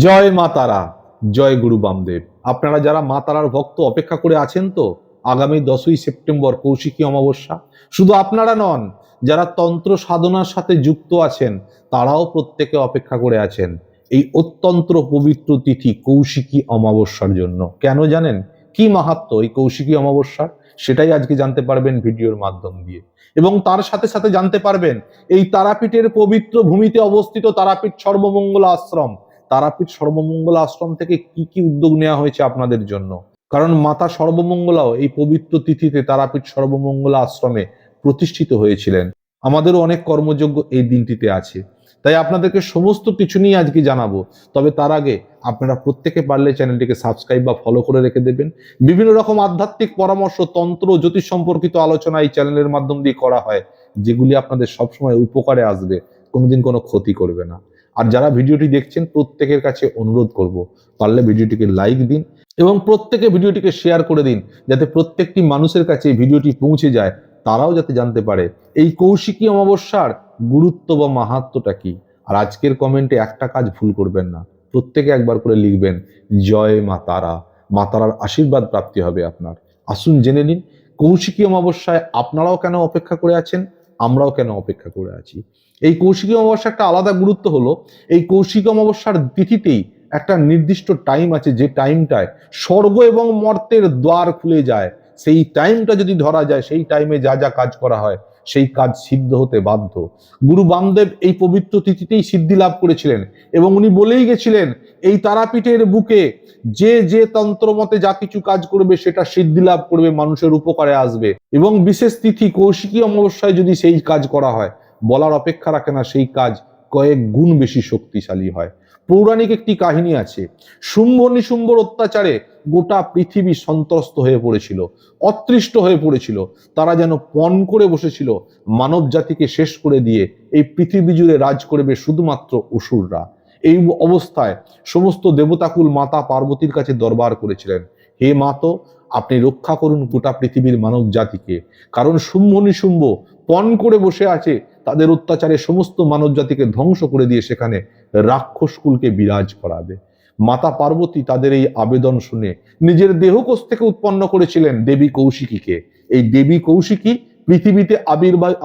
জয় মা তারা, জয় গুরু বামদেব। আপনারা যারা মা তারার ভক্ত অপেক্ষা করে আছেন তো আগামী 10ই সেপ্টেম্বর কৌশিকী অমাবস্যা। শুধু আপনারা নন, যারা তন্ত্র সাধনার সাথে যুক্ত আছেন তারাও প্রত্যেকে অপেক্ষা করে আছেন এই অত্যন্ত পবিত্র তিথি কৌশিকী অমাবস্যার জন্য। কেন জানেন? কি মাহাত্ম্য এই কৌশিকী অমাবস্যার, সেটাই আজকে জানতে পারবেন ভিডিওর মাধ্যম দিয়ে। এবং তার সাথে সাথে জানতে পারবেন এই তারাপীঠের পবিত্র ভূমিতে অবস্থিত তারাপীঠ সর্বমঙ্গল আশ্রম, তারাপীঠ সর্বমঙ্গল আশ্রম থেকে কি কি উদ্যোগ নেওয়া হয়েছে আপনাদের জন্য। কারণ মাতা সর্বমঙ্গলাও এই পবিত্র তিথিতে তারাপীঠ সর্বমঙ্গলা আশ্রমে প্রতিষ্ঠিত হয়েছিলেন। আমাদেরও অনেক কর্মযোগ্য এই দিনটিতে আছে, তাই আপনাদেরকে সমস্ত কিছু নিয়ে আজকে জানাবো। তবে তার আগে আপনারা প্রত্যেকে পারলে চ্যানেলটিকে সাবস্ক্রাইব বা ফলো করে রেখে দেবেন। বিভিন্ন রকম আধ্যাত্মিক পরামর্শ, তন্ত্র জ্যোতিষ সম্পর্কিত আলোচনা এই চ্যানেলের মাধ্যম দিয়ে করা হয়, যেগুলি আপনাদের সবসময় উপকারে আসবে, কোনোদিন কোনো ক্ষতি করবে না। আর যারা ভিডিওটি দেখছেন প্রত্যেকের কাছে অনুরোধ করব, পারলে ভিডিওটিকে লাইক দিন এবং প্রত্যেকে ভিডিওটিকে শেয়ার করে দিন, যাতে প্রত্যেকটি মানুষের কাছে এই ভিডিওটি পৌঁছে যায়, তারাও যাতে জানতে পারে এই কৌশিকী অমাবস্যার গুরুত্ব বা মাহাত্ম্যটা কি। আর আজকের কমেন্টে একটা কাজ ভুল করবেন না, প্রত্যেকে একবার করে লিখবেন জয় মা তারা। মা তারার আশীর্বাদ প্রাপ্তি হবে আপনার। আসুন জেনে নিন কৌশিকী অমাবস্যায় আপনারাও কেন অপেক্ষা করে আছেন, আমরাও কেন অপেক্ষা করে আছি। এই কৌশিকী অমাবস্যা একটা আলাদা গুরুত্ব হলো, এই কৌশিকী অমাবস্যার তিথিতেই একটা নির্দিষ্ট টাইম আছে, যে টাইমটায় স্বর্গ এবং মর্তের দ্বার খুলে যায়। সেই টাইমটা যদি ধরা যায়, সেই টাইমে যা যা কাজ করা হয় সেই কাজ সিদ্ধ হতে বাধ্য। গুরু বামদেব এই পবিত্র তিথিতেই সিদ্ধি লাভ করেছিলেন এবং উনি বলেই গেছিলেন এই তারাপীঠের বুকে যে যে তন্ত্র মতে যা কিছু কাজ করবে সেটা সিদ্ধি লাভ করবে, মানুষের উপকারে আসবে। এবং বিশেষ তিথি কৌশিকী অমাবস্যায় যদি সেই কাজ করা হয়, বলার অপেক্ষা রাখে না, সেই কাজ কয়েক গুণ বেশি শক্তিশালী হয়। পৌরাণিক একটি কাহিনী আছে, শুম্ভ নিশুম্ভর অত্যাচারে গোটা পৃথিবী সন্ত্রস্ত হয়ে পড়েছিল, অতৃষ্ট হয়ে পড়েছিল। তারা যেন পণ করে বসেছিল মানব জাতিকে শেষ করে দিয়ে এই পৃথিবী জুড়ে রাজ করবে শুধুমাত্র অসুররা। এই অবস্থায় সমস্ত দেবতাকুল মাতা পার্বতীর কাছে দরবার করেছিলেন, হে মাতো, আপনি রক্ষা করুন গোটা পৃথিবীর মানব জাতিকে। কারণ শুম্ভ নিশুম্ভ পণ করে বসে আছে, তাদের অত্যাচারে সমস্ত মানব জাতিকে ধ্বংস করে দিয়ে সেখানে রাক্ষসকুলকে বিরাজ করাবে। মাতা পার্বতী তাদের এই আবেদন শুনে নিজের দেহকোষ থেকে উৎপন্ন করেছিলেন দেবী কৌশিকীকে। এই দেবী কৌশিকী পৃথিবীতে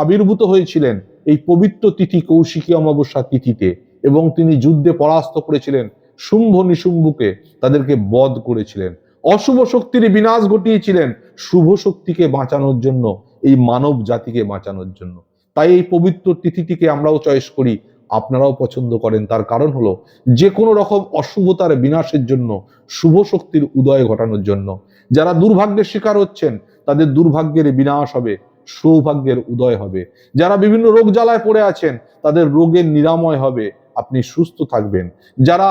আবির্ভূত হয়েছিলেন এই পবিত্র তিথি কৌশিকী অমাবস্যা তিথিতে, এবং তিনি যুদ্ধে পরাস্ত করেছিলেন শুম্ভ নিশুম্ভকে, তাদেরকে বধ করেছিলেন, অশুভ শক্তির বিনাশ ঘটিয়েছিলেন শুভ শক্তিকে বাঁচানোর জন্য, এই মানব জাতিকে বাঁচানোর জন্য। তাই এই পবিত্র তিথিটিকে আমরাও চয়েস করি, আপনারাও পছন্দ করেন। তার কারণ হলো যে কোনো রকম অশুভতার বিনাশের জন্য, শুভ শক্তির উদয় ঘটানোর জন্য। যারা দুর্ভাগ্যের শিকার হচ্ছেন তাদের দুর্ভাগ্যের বিনাশ হবে, সৌভাগ্যের উদয় হবে। যারা বিভিন্ন রোগ জ্বালায় পড়ে আছেন তাদের রোগের নিরাময় হবে, আপনি সুস্থ থাকবেন। যারা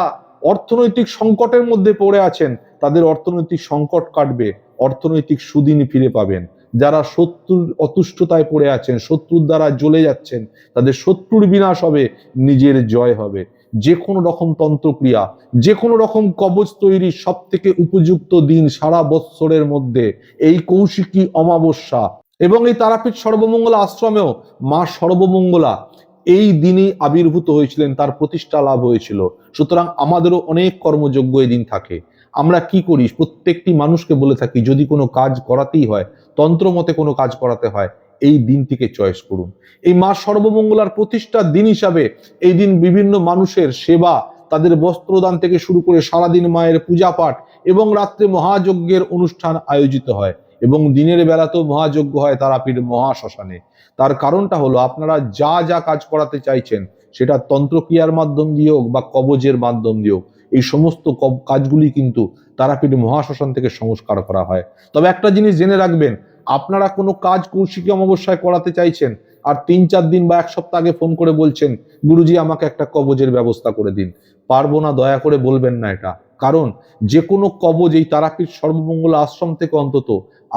অর্থনৈতিক সংকটের মধ্যে পড়ে আছেন তাদের অর্থনৈতিক সংকট কাটবে, অর্থনৈতিক সুদিন ফিরে পাবেন। যারা শত্রুর অতুষ্টতায় পড়ে আছেন, শত্রুর দ্বারা জ্বলে যাচ্ছেন, তাদের শত্রুর বিনাশ হবে, নিজের জয় হবে। যে কোনো রকম তন্ত্রক্রিয়া, যে কোনো রকম কবচ তৈরি সব থেকে উপযুক্ত দিন সারা বৎসরের মধ্যে এই কৌশিকী অমাবস্যা। এবং এই তারাপীঠ সর্বমঙ্গলা আশ্রমেও মা সর্বমঙ্গলা এই দিনেই আবির্ভূত হয়েছিলেন, তার প্রতিষ্ঠা লাভ হয়েছিল। সুতরাং আমাদেরও অনেক কর্মযোগ্য এই দিন থাকে। আমরা কি করি, প্রত্যেকটি মানুষকে বলে থাকি যদি কোনো কাজ করাতেই হয়, তন্ত্র মতে কোনো কাজ করাতে হয়, এই দিনটিকে চয়েস করুন। এই মা সর্বমঙ্গলার প্রতিষ্ঠার দিন হিসাবে এই দিন বিভিন্ন মানুষের সেবা, তাদের বস্ত্রদান থেকে শুরু করে সারাদিন মায়ের পূজা পাঠ এবং রাত্রে মহাযজ্ঞের অনুষ্ঠান আয়োজিত হয়, এবং দিনের বেলাতেও মহাযজ্ঞ হয় তারাপীঠ মহাশ্মশানে। তার কারণটা হলো আপনারা যা যা কাজ করাতে চাইছেন, সেটা তন্ত্রক্রিয়ার মাধ্যম দিয়ে হোক বা কবজের মাধ্যম দিয়ে হোক, এই সমস্ত কাজগুলি কিন্তু তারাপীঠ মহাশ্মশান থেকে সংস্কার করা হয়। তবে একটা জিনিস জেনে রাখবেন, আপনারা কোনো কাজ কৌশিকী অমাবস্যায় করাতে চাইছেন আর 3-4 দিন বা এক সপ্তাহ আগে ফোন করে বলছেন গুরুজি আমাকে একটা কবজের ব্যবস্থা করে দিন, পারবো না, দয়া করে বলবেন না এটা। কারণ যে কোনো কবজ এই তারাপীঠ সর্বমঙ্গলা আশ্রম থেকে অন্তত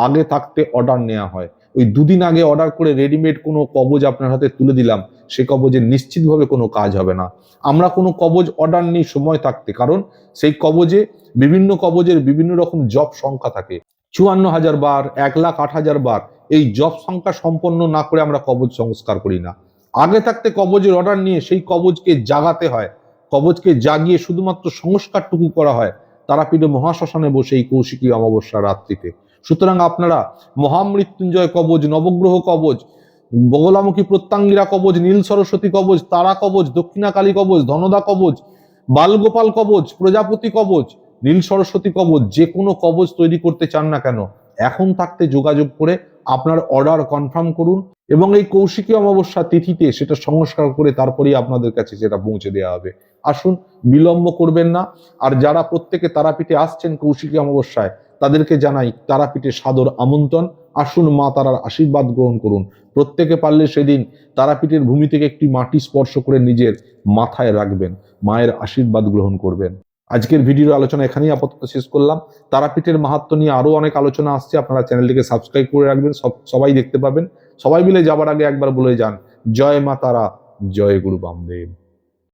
আগে থাকতে অর্ডার নেওয়া হয়। ওই 2 দিন আগে অর্ডার করে রেডিমেড কোনো কবজ আপনার হাতে তুলে দিলাম, সে কবজের নিশ্চিতভাবে কোনো কাজ হবে না। আমরা কোনো কবজ অর্ডার নিই সময় থাকতে, কারণ সেই কবজে বিভিন্ন কবজের বিভিন্ন রকম জপ সংখ্যা থাকে। 54,000 বার, 1,08,000 বার এই জপ সংখ্যা সম্পন্ন না করে আমরা কবজ সংস্কার করি না। আগে থাকতে কবজের অর্ডার নিয়ে সেই কবজকে জাগাতে হয়, কবচকে জাগিয়ে শুধুমাত্র সংস্কারটুকু করা হয় তারাপীঠে মহাশ্মশানে বসে এই কৌশিকী অমাবস্যা রাত্রিতে। সুতরাং আপনারা মহামৃত্যুঞ্জয় কবচ, নবগ্রহ কবচ, বগলামুখী প্রত্যাঙ্গিরা কবচ, নীল সরস্বতী কবচ, তারা কবচ, দক্ষিণাকালী কবচ, ধনদা কবচ, বালগোপাল কবচ, প্রজাপতি কবচ, নীল সরস্বতী কবচ, যে কোনো কবচ তৈরি করতে চান না কেন এখন থাকতে যোগাযোগ করে আপনার অর্ডার কনফার্ম করুন এবং এই কৌশিকী অমাবস্যা তিথিতে সেটা সংস্কার করে তারপরেই আপনাদের কাছে সেটা পৌঁছে দেওয়া হবে। আসুন, বিলম্ব করবেন না। আর যারা প্রত্যেকে তারাপীঠে আসছেন কৌশিকী অমাবস্যায় তাদেরকে জানাই তারাপীঠে সাদর আমন্ত্রণ। আসুন, মা তারার আশীর্বাদ গ্রহণ করুন। প্রত্যেকে পারলে সেদিন তারাপীঠের ভূমি থেকে একটি মাটি স্পর্শ করে নিজের মাথায় রাখবেন, মায়ের আশীর্বাদ গ্রহণ করবেন। আজকের ভিডিওর আলোচনা এখানেই আপাতত শেষ করলাম। তারাপীঠের মাহাত্ম্য নিয়ে আরো অনেক আলোচনা আসছে, আপনারা চ্যানেলটিকে সাবস্ক্রাইব করে রাখবেন, সবাই দেখতে পাবেন। সবাই মিলে যাবার আগে একবার বলে যান, জয় মা তারা, জয় গুরু বামদেব।